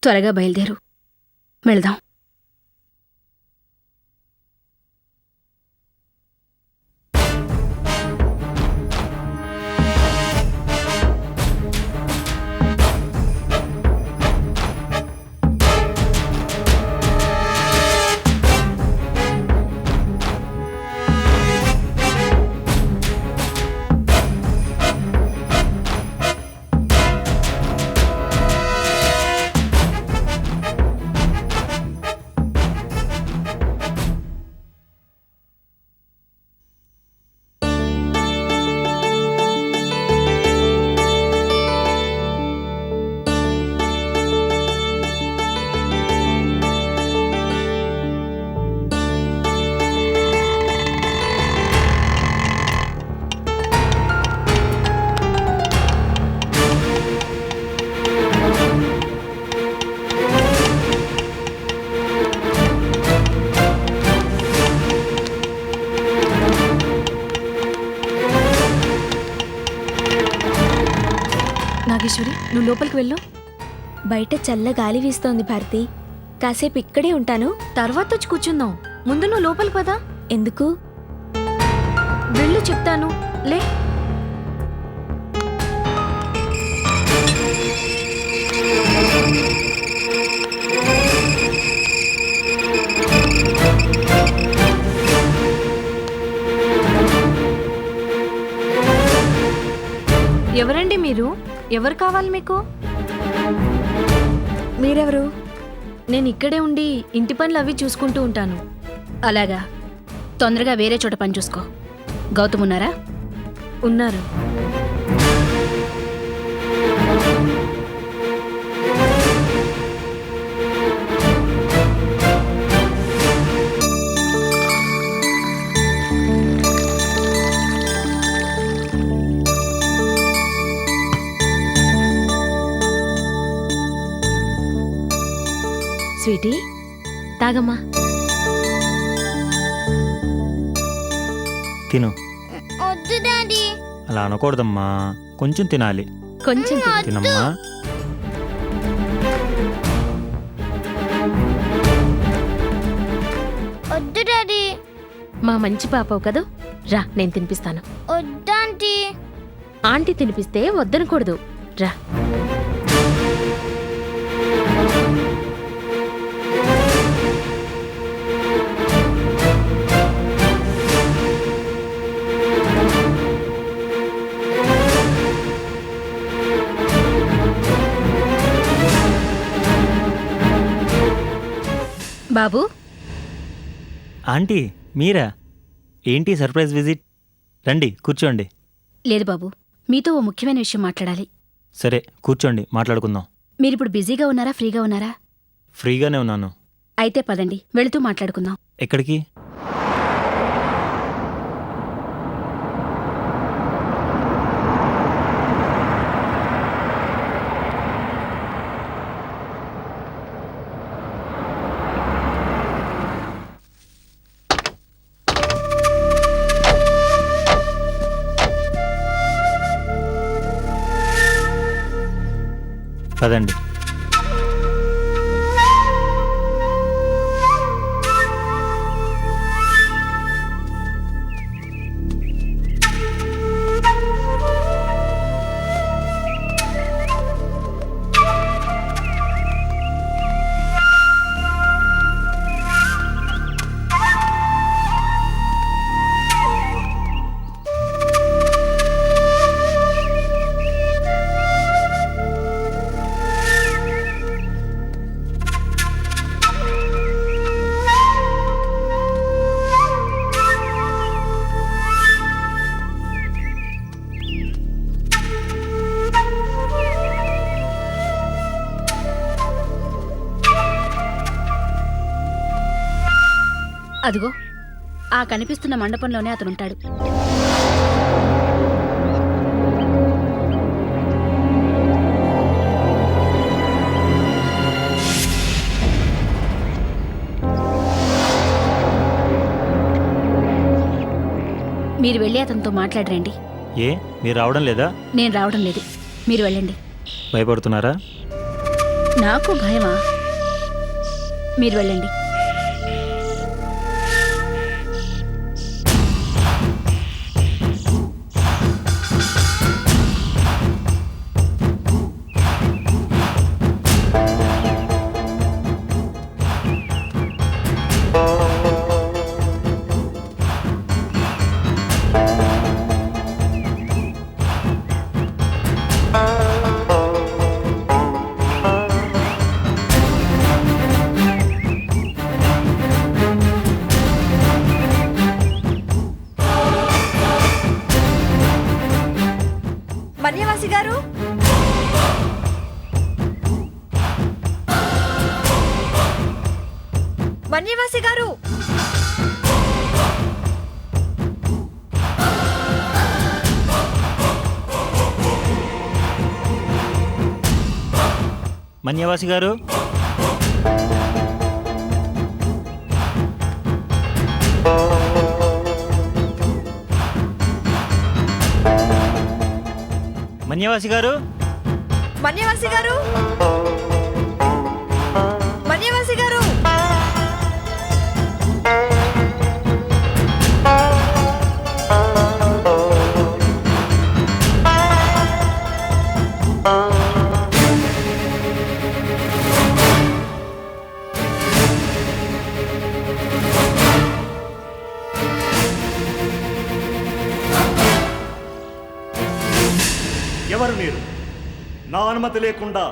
త్వరగా బయలుదేరు, వెళ్దాం. నాగేశ్వరి, నువ్వు లోపలికి వెళ్ళు. బయట చల్ల గాలి వీస్తోంది భారతి. కాసేపు ఇక్కడే ఉంటాను, తర్వాత వచ్చి కూర్చుందాం. ముందు నువ్వు లోపలికి పదా. ఎందుకు? వెళ్ళు, చెప్తాను. లే. ఎవరండి మీరు? ఎవరు కావాలి మీకు? మీరెవరు? నేను ఇక్కడే ఉండి ఇంటి పనులు అవి చూసుకుంటూ ఉంటాను. అలాగా, తొందరగా వేరే చోట పని చూసుకో. గౌతమ్ ఉన్నారా? ఉన్నారు. స్వీటీ, తాగమ్మా. తిను. వద్దు డాడీ. అలా అనకూడదమ్మా, కొంచెం తినాలి. కొంచెం తినమ్మా. వద్దు డాడీ. మా మంచి పాపవు కదూ. రా, నేను తినిపిస్తాను. వద్దాంటీ. ఆంటీ తినిపిస్తే వద్దనకూడదు. రా. బాబు, ఆంటీ మీరా? ఏంటి సర్ప్రైజ్ విజిట్? రండి కూర్చోండి. లేదు బాబు, మీతో ఓ ముఖ్యమైన విషయం మాట్లాడాలి. సరే కూర్చోండి, మాట్లాడుకుందాం. మీరిప్పుడు బిజీగా ఉన్నారా, ఫ్రీగా ఉన్నారా? ఫ్రీగానే ఉన్నాను. అయితే పదండి, వెళుతూ మాట్లాడుకుందాం. ఎక్కడికి? పదండి. అదిగో, ఆ కనిపిస్తున్న మండపంలోనే అతనుంటాడు. మీరు వెళ్ళి అతనితో మాట్లాడరండి. ఏ, మీరు రావడం లేదా? నేను రావడం లేదు, మీరు వెళ్ళండి. భయపడుతున్నారా? నాకు భయమా? మీరు వెళ్ళండి. మన్యవాసి గారు, మన్యవాసి గారు, మన్యవాసి గారు, మన్యవాసి గారు, మన్యవాసి గారు, మన్యవాసి గారు. ఎవరు మీరు? నా అనుమతి లేకుండా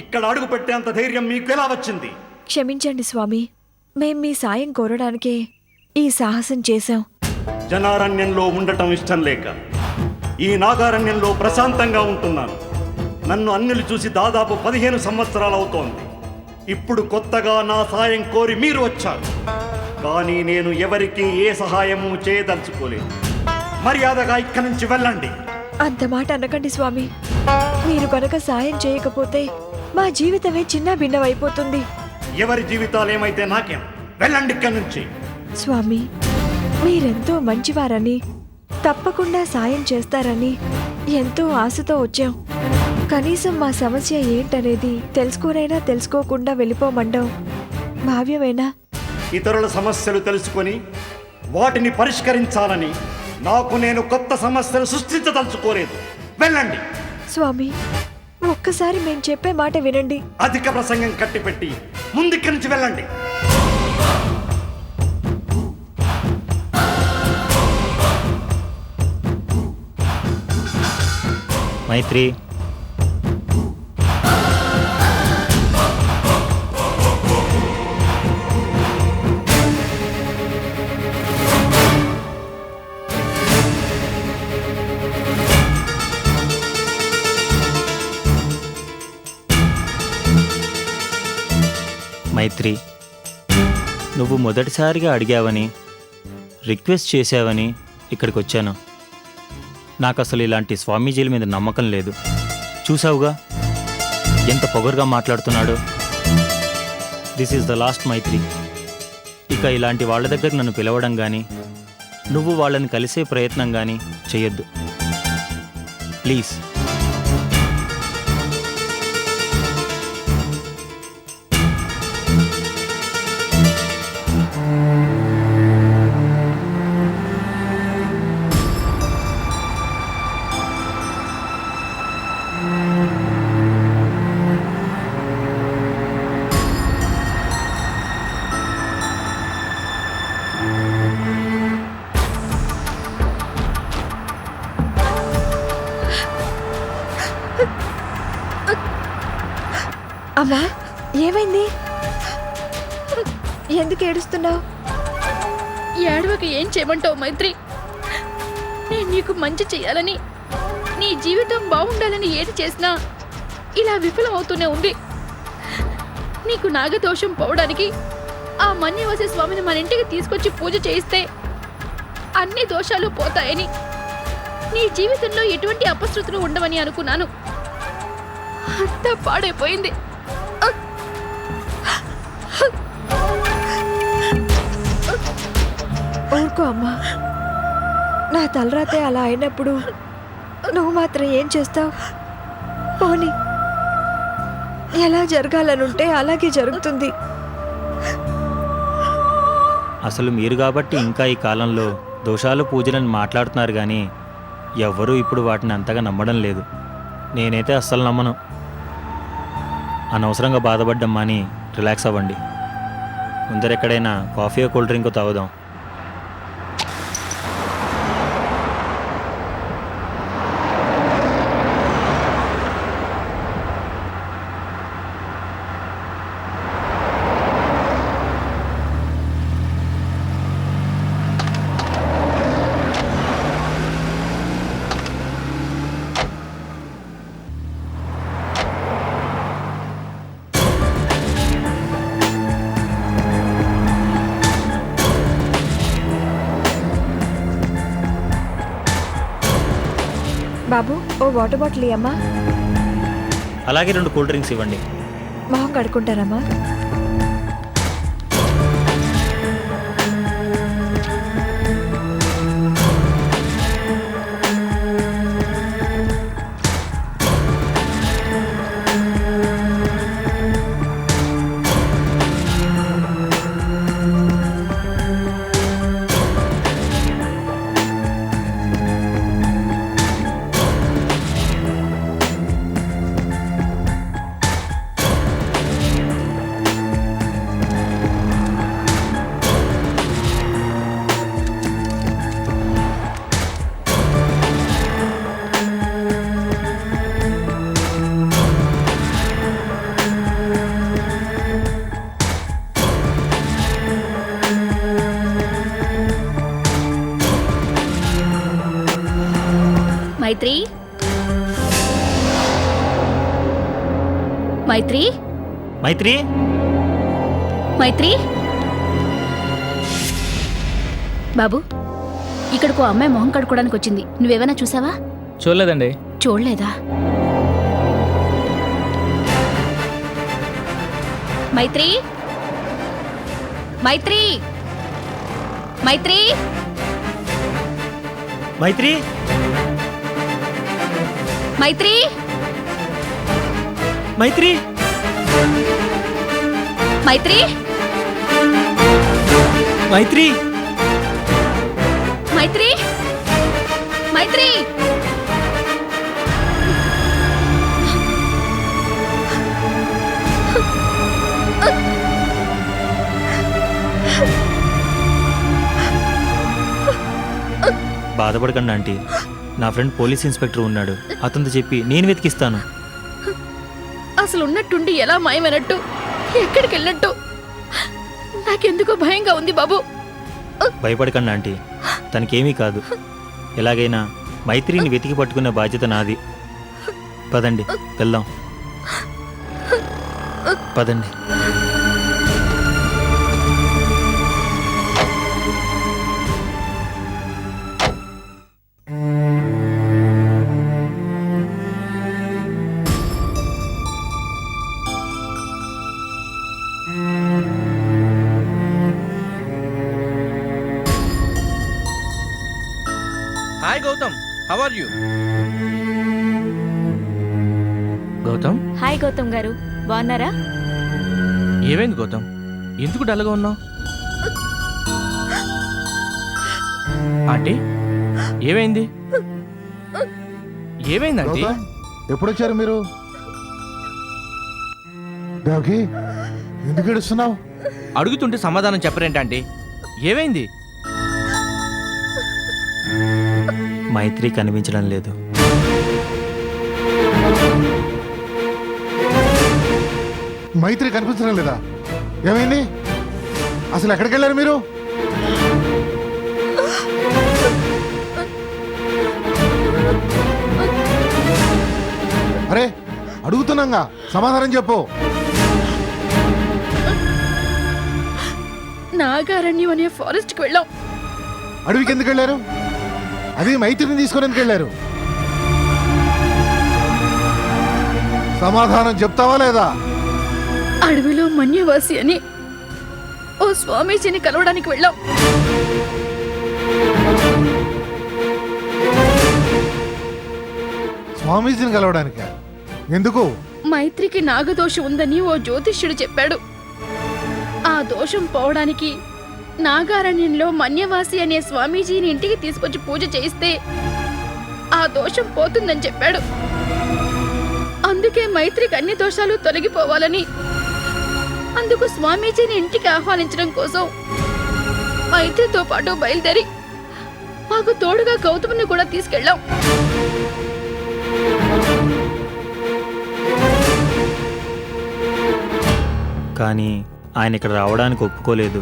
ఇక్కడ అడుగు పెట్టేంత ధైర్యం మీకు ఎలా వచ్చింది? క్షమించండి స్వామి, మేం మీ సాయం కోరడానికే ఈ సాహసం చేశాం. జనారణ్యంలో ఉండటం ఇష్టం లేక ఈ నాగారణ్యంలో ప్రశాంతంగా ఉంటున్నాను. నన్ను అన్యులు చూసి దాదాపు 15 సంవత్సరాలు అవుతోంది. ఇప్పుడు కొత్తగా నా సాయం కోరి మీరు వచ్చారు. కానీ నేను ఎవరికి ఏ సహాయము చేయదలుచుకోలేదు. మర్యాదగా ఇక్కడి నుంచి వెళ్ళండి. అంత మాట అనకండి స్వామి. మీరు కనుక సాయం చేయకపోతే మా జీవితమే చిన్న భిన్నమైపోతుంది. ఎవరి జీవితాలు ఏమైతే నాకేం, వెళ్ళండి ఇక్కడి నుంచి. స్వామి, మీరెంతో మంచివారని, తప్పకుండా సాయం చేస్తారని ఎంతో ఆశతో వచ్చాం. కనీసం మా సమస్య ఏంటనేది తెలుసుకోనైనా తెలుసుకోకుండా వెళ్ళిపోమండం భావ్యమేనా? ఇతరుల సమస్యలు తెలుసుకొని వాటిని పరిష్కరించాలని నాకు నేను కొత్త సమస్యలు సృష్టించదలుచుకోలేదు. వెళ్ళండి. స్వామి, ఒక్కసారి మేము చెప్పే మాట వినండి. అధిక ప్రసంగం కట్టిపెట్టి ముందుకి నుంచి వెళ్ళండి. మైత్రి, మైత్రి, నువ్వు మొదటిసారిగా అడిగావని, రిక్వెస్ట్ చేశావని ఇక్కడికి వచ్చాను. నాకు అసలు ఇలాంటి స్వామీజీల మీద నమ్మకం లేదు. చూసావుగా ఎంత పొగరుగా మాట్లాడుతున్నాడో. దిస్ ఈజ్ ద లాస్ట్ మైత్రి. ఇక ఇలాంటి వాళ్ళ దగ్గర నన్ను పిలవడం కానీ, నువ్వు వాళ్ళని కలిసే ప్రయత్నం కానీ చెయ్యొద్దు ప్లీజ్. అమ్మా, ఏమైంది? ఎందుకు ఏడుస్తున్నావు? ఏడవక ఏం చేయమంటావు మైత్రి? నేను నీకు మంచి చేయాలని, నీ జీవితం బాగుండాలని ఏది చేసినా ఇలా విఫలం అవుతూనే ఉంది. నీకు నాగదోషం పోవడానికి ఆ మన్యవాసి స్వామిని మన ఇంటికి తీసుకొచ్చి పూజ చేయిస్తే అన్ని దోషాలు పోతాయని, నీ జీవితంలో ఎటువంటి అపశృతులు ఉండవని అనుకున్నాను. అంతా పాడైపోయింది. ఊరుకో అమ్మా. నా తలరాతే అలా అయినప్పుడు నువ్వు మాత్రం ఏం చేస్తావు? పోనీ, ఎలా జరగాలనుంటే అలాగే జరుగుతుంది. అసలు మీరు కాబట్టి ఇంకా ఈ కాలంలో దోషాలు పూజలని మాట్లాడుతున్నారు కానీ ఎవ్వరూ ఇప్పుడు వాటిని అంతగా నమ్మడం లేదు. నేనైతే అస్సలు నమ్మను. అనవసరంగా బాధపడ్డం మాని రిలాక్స్ అవ్వండి. ముందరెక్కడైనా కాఫీ కూల్ డ్రింక్ తాగుదాం. బాబు, ఓ వాటర్ బాటిల్ ఇయ్యమ్మా. అలాగే 2 కూల్ డ్రింక్స్ ఇవ్వండి. మొహం కడుక్కుంటారమ్మా. మైత్రి, మైత్రి, మైత్రి, మైత్రి. బాబు, ఇక్కడికి అమ్మాయి మొహం కడుక్కోవడానికి వచ్చింది. నువ్వేమైనా చూసావా? చూడలేదండి. చూడలేదా? మైత్రి, మైత్రి, మైత్రి, మైత్రి, మైత్రి, మైత్రి, మైత్రి, మైత్రి, మైత్రి, మైత్రి. బాధపడకండి ఆంటీ. నా ఫ్రెండ్ పోలీస్ ఇన్స్పెక్టర్ ఉన్నాడు. అతనితో చెప్పి నేను వెతికిస్తాను. అసలు ఉన్నట్టుండి ఎలా మాయమైనట్టు, ఎక్కడికి వెళ్ళినట్టు నాకెందుకో భయంగా ఉంది బాబు. భయపడకండి ఆంటీ, తనకేమీ కాదు. ఎలాగైనా మైత్రిని వెతికి పట్టుకునే బాధ్యత నాది. పదండి వెళ్దాం. పదండి. Hi Gautam, how are you? Gautam, hi Gautam garu, బాగున్నారా? ఏమైంది గౌతమ్? ఎందుకు డల్గా ఉన్నావు? ఆంటీ, ఏమైంది? ఏమైంది ఆంటీ? గౌతమ్, ఎప్పుడొచ్చారు మీరు? దేవకి, ఎందుకు ఏడుస్తున్నావు? అడుగుతుంటే సమాధానం చెప్పరేంటి ఆంటీ? ఏమైంది? మైత్రి కనిపించడం లేదు. మైత్రి కనిపించడం లేదా? ఏమైంది? అసలు ఎక్కడికి వెళ్ళారు మీరు? అరే, అడుగుతున్నాగా, సమాధానం చెప్పు. నాగారణ్యం అనే ఫారెస్ట్కి వెళ్ళాం. అడవికి ఎందుకు వెళ్ళారు? అది మైత్రిని తీసుకొని ఎందుకు వెళ్ళారు? సమాధానం చెప్తావా లేదా? అడవిలో మన్యవాసి అని ఓ స్వామీజీని కలవడానికి వెళ్ళాం. స్వామీజీని కలవడానికా? ఎందుకు? మైత్రికి నాగదోషం ఉందని ఓ జ్యోతిష్యుడు చెప్పాడు. ఆ దోషం పోవడానికి నాగారణ్యంలో మన్యవాసి అనే స్వామీజీని ఇంటికి తీసుకొచ్చి పూజ చేయిస్తే ఆ దోషం పోతుందని చెప్పాడు. అందుకే మైత్రికి అన్ని దోషాలు తొలగిపోవాలని, అందుకు స్వామీజీని ఇంటికి ఆహ్వానించడం కోసం మైత్రితో పాటు బయలుదేరి మాకు తోడుగా గౌతముని కూడా తీసుకెళ్ళాం. కానీ ఆయన ఇక్కడ రావడానికి ఒప్పుకోలేదు.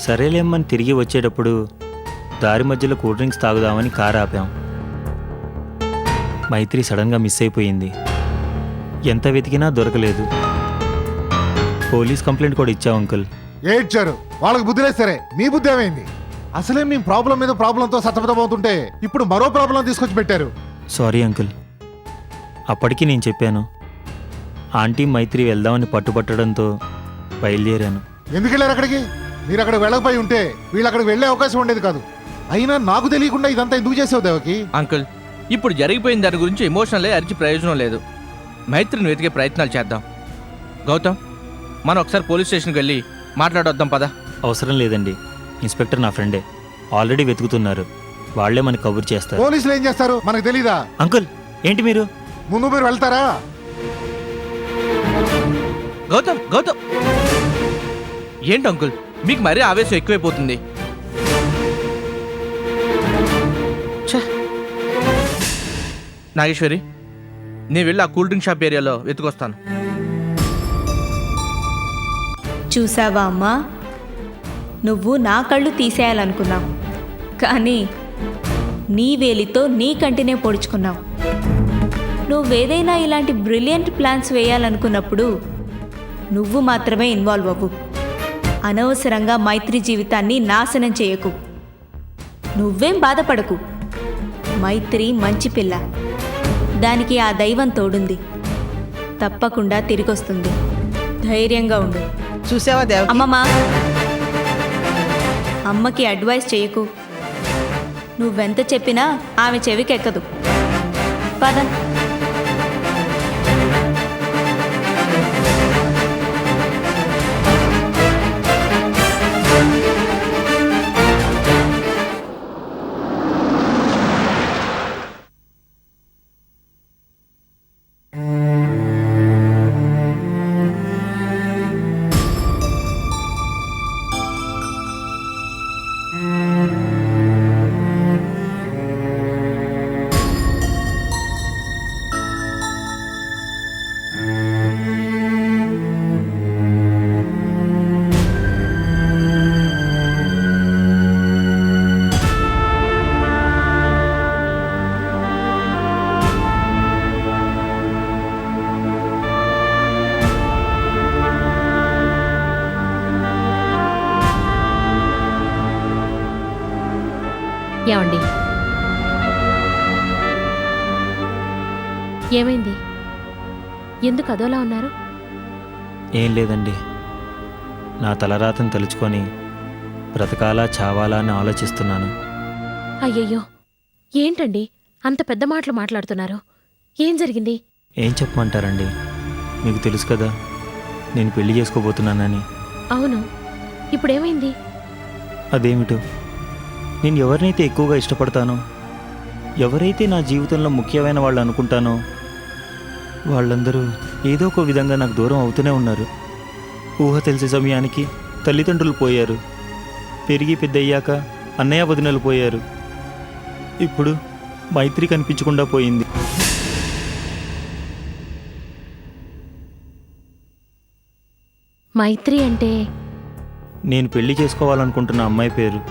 సరేలేమ్మని తిరిగి వచ్చేటప్పుడు దారి మధ్యలో కూల్ డ్రింక్స్ తాగుదామని కారు ఆపాం. మైత్రి సడన్గా మిస్ అయిపోయింది. ఎంత వెతికినా దొరకలేదు. పోలీస్ కంప్లైంట్ కూడా ఇచ్చాం అంకుల్. ఏడ్చారు, వాళ్ళకి బుద్ధి లేదు. సరే, మీ బుద్ధి ఏమైంది? అసలే మేము ప్రాబ్లం మీద ప్రాబ్లంతో సతమతమవుతుంటే ఇప్పుడు మరో ప్రాబ్లం తీసుకొచ్చి పెట్టారు. Sorry uncle. అప్పటికి నేను చెప్పాను. ఆంటీ మైత్రి వెళ్దామని పట్టుపట్టడంతో బయలుదేరాను. ఎందుకు వెళ్ళారు అక్కడికి? మీరు అక్కడికి వెళ్ళకపోయి ఉంటే వీళ్ళు అక్కడికి వెళ్ళే అవకాశం ఉండేది కాదు. అయినా నాకు తెలియకుండా ఇదంతా ఎందుకు చేసావు దేవకి? అంకుల్, ఇప్పుడు జరిగిపోయిన దాని గురించి ఎమోషనల్ అరిచి ప్రయోజనం లేదు. మైత్రిని వెతికే ప్రయత్నాలు చేద్దాం. గౌతమ్, మనం ఒకసారి పోలీస్ స్టేషన్కి వెళ్ళి మాట్లాడొద్దాం పదా. అవసరం లేదండి. ఇన్స్పెక్టర్ నా ఫ్రెండే. ఆల్రెడీ వెతుకుతున్నారు. వాళ్లే మనకి కబుర్ చేస్తారు. పోలీసులు ఏం చేస్తారు మనకు తెలీదా? అంకుల్, ఏంటి మీరు? ముందు మీరు వెళ్తారా? గౌతమ్, గౌతమ్, ఏంటి అంకుల్ మీకు మరీ ఆవేశం ఎక్కువైపోతుంది. ఛ! నాగేశ్వరి, నేను వెళ్ళి ఆ కూల్ డ్రింక్ షాప్ ఏరియాలో వెతుకొస్తాను. చూసావా అమ్మా, నువ్వు నా కళ్ళు తీసేయాలనుకున్నావు, కానీ నీ వేలితో నీ కంటినే పొడుచుకున్నావు. నువ్వేదైనా ఇలాంటి బ్రిలియంట్ ప్లాన్స్ వేయాలనుకున్నప్పుడు నువ్వు మాత్రమే ఇన్వాల్వ్ అవ్వు. అనవసరంగా మైత్రి జీవితాన్ని నాశనం చేయకు. నువ్వేం బాధపడకు. మైత్రి మంచి పిల్ల, దానికి ఆ దైవం తోడుంది. తప్పకుండా తిరిగొస్తుంది. ధైర్యంగా ఉండు. చూసావా దేవకి? అమ్మమ్మా, అమ్మకి అడ్వైస్ చేయకు. నువ్వెంత చెప్పినా ఆమె చెవికెక్కదు. పద. ఏమండి, ఏమైంది? ఎందుకు అదోలా ఉన్నారు? ఏం లేదండి. నా తలరాతను తలుచుకొని బ్రతకాలా చావాలా అని ఆలోచిస్తున్నాను. అయ్యయ్యో, ఏంటండి అంత పెద్ద మాటలు మాట్లాడుతున్నారు? ఏం జరిగింది? ఏం చెప్పమంటారండి? మీకు తెలుసు కదా నేను పెళ్లి చేసుకోబోతున్నానని. అవును, ఇప్పుడేమైంది? అదేమిటో, నేను ఎవరినైతే ఎక్కువగా ఇష్టపడతానో, ఎవరైతే నా జీవితంలో ముఖ్యమైన వాళ్ళు అనుకుంటానో వాళ్ళందరూ ఏదో ఒక విధంగా నాకు దూరం అవుతూనే ఉన్నారు. ఊహ తెలిసే సమయానికి తల్లిదండ్రులు పోయారు. పెరిగి పెద్దయ్యాక అన్నయ్య వదినలు పోయారు. ఇప్పుడు మైత్రి కనిపించకుండా పోయింది. మైత్రి అంటే? నేను పెళ్లి చేసుకోవాలనుకుంటున్న అమ్మాయి పేరు.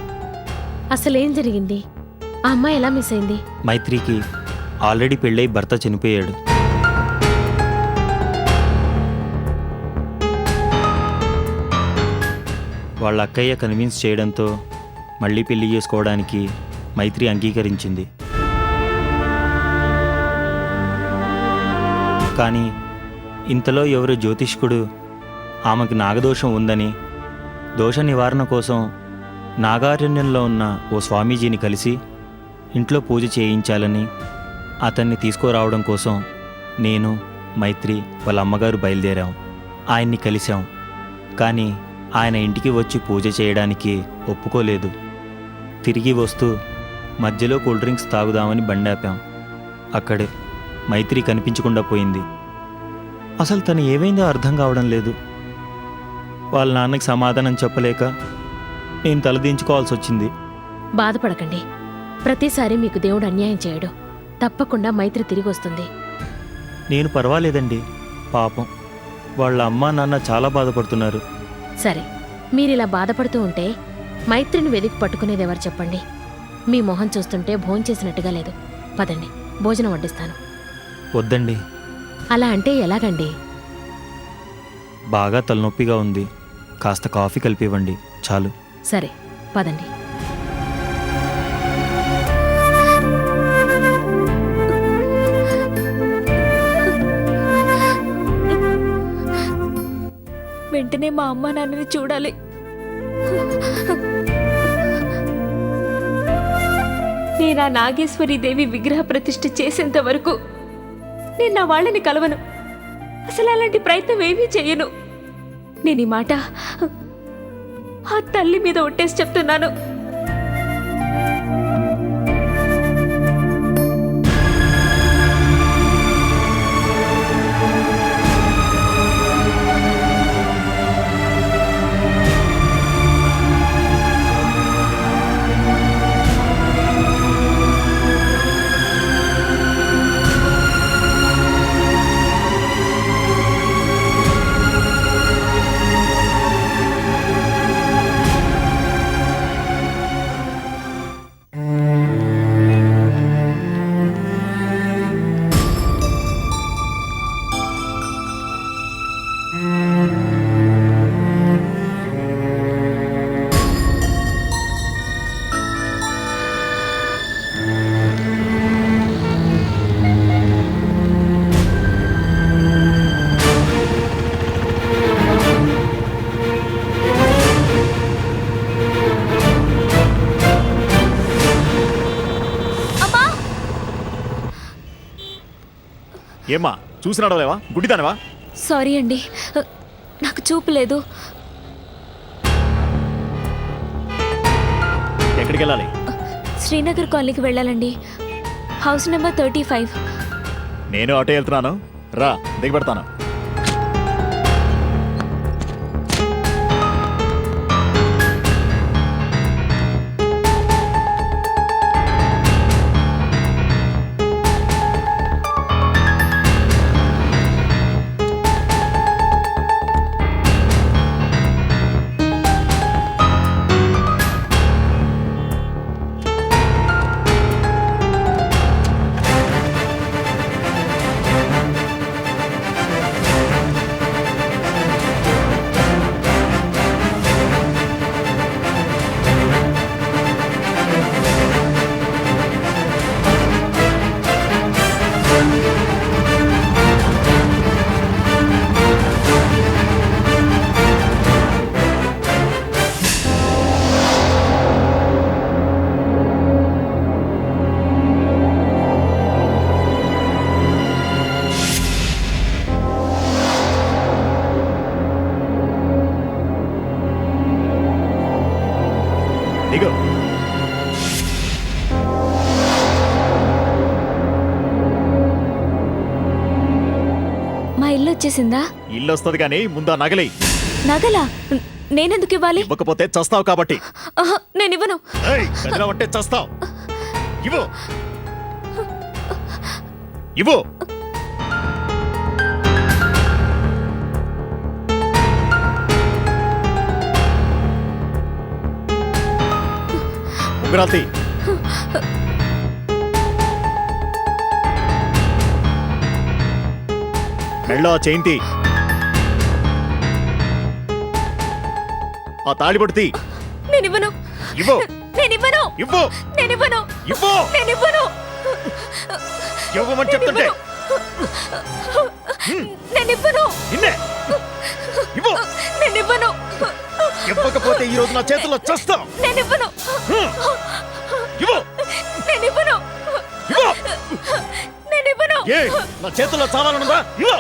అసలేం జరిగింది? ఆ అమ్మాయి ఎలా మిస్ అయింది? మైత్రికి ఆల్రెడీ పెళ్ళై భర్త చనిపోయాడు. వాళ్ళ అక్కయ్య కన్విన్స్ చేయడంతో మళ్ళీ పెళ్లి చేసుకోవడానికి మైత్రి అంగీకరించింది. కానీ ఇంతలో ఎవరో జ్యోతిష్కుడు ఆమెకు నాగదోషం ఉందని, దోష నివారణ కోసం నాగారణ్యంలో ఉన్న ఓ స్వామీజీని కలిసి ఇంట్లో పూజ చేయించాలని, అతన్ని తీసుకురావడం కోసం నేను మైత్రి వాళ్ళ అమ్మగారు బయలుదేరాం. ఆయన్ని కలిశాం. కానీ ఆయన ఇంటికి వచ్చి పూజ చేయడానికి ఒప్పుకోలేదు. తిరిగి వస్తూ మధ్యలో కూల్ డ్రింక్స్ తాగుదామని బండాపాం. అక్కడే మైత్రి కనిపించకుండా పోయింది. అసలు తను ఏమైందో అర్థం కావడం లేదు. వాళ్ళ నాన్నకి సమాధానం చెప్పలేక నేను తలదించుకోవాల్సి వచ్చింది. బాధపడకండి. ప్రతిసారి మీకు దేవుడు అన్యాయం చేయడు. తప్పకుండా మైత్రి తిరిగి వస్తుంది. నేను పర్వాలేదండి. పాపం వాళ్ళ అమ్మా నాన్న చాలా బాధపడుతున్నారు. సరే, మీరిలా బాధపడుతూ ఉంటే మైత్రిని వెతికి పట్టుకునేది ఎవరు చెప్పండి? మీ మొహం చూస్తుంటే భోంచేసినట్టుగా లేదు. పదండి, భోజనం వడ్డిస్తాను. వద్దండి, అలా అంటే ఎలాగండి? బాగా తలనొప్పిగా ఉంది. కాస్త కాఫీ కలిపివ్వండి చాలు. సరే, పదండి. వెంటనే మా అమ్మ నాన్నని చూడాలి. నేను ఆ నాగేశ్వరి దేవి విగ్రహ ప్రతిష్ఠ చేసేంత వరకు నేను నా వాళ్ళని కలవను. అసలు అలాంటి ప్రయత్నం ఏమీ చేయను. నేను ఈ మాట ఆ తల్లి మీద ఒట్టేసి చెప్తున్నాను. ఏమ్మా చూసి నడవలేవా? గుడ్డిదానవా? సారీ అండి, నాకు చూపు లేదు. ఎక్కడికి వెళ్ళాలి? శ్రీనగర్ కాలనీకి వెళ్ళాలండి. House number 35. నేను అటే వెళ్తున్నాను, రా దిగబెడతాను. దిగు. మా ఇల్లు వచ్చేసిందా? ఇల్లు వస్తుంది కానీ ముందా నగలి. నగలా? నేనెందుకు ఇవ్వాలి? ఇవ్వకపోతే చస్తావు కాబట్టి. నేను ఇవ్వను. అంటే చస్తావు. ఇవ్వు ఇవ్వు. ఉంగరాల్తి. మెళ్ళో ఆ చైన్తి. ఆ తాళిబొట్టు. నేను ఇవ్వను. ఇవ్వు. నేను ఇవ్వను. ఇవ్వు. నేను ఇవ్వను. ఇవ్వు. నేను ఇవ్వను. ఇవ్వమని చెప్తుంటే నేను ఇవ్వను. నిన్నే. ఇవ్వు. నేను ఇవ్వను. ఇవ్వకపోతే ఈ రోజు నా చేతుల్లో చస్తావు. నేను ఇవ్వను. ఇవ్వు. నేను ఇవ్వను. ఇవ్వు. నేను ఇవ్వను. ఏ నా చేతుల్లో చావాలనుందా ఇవ్వు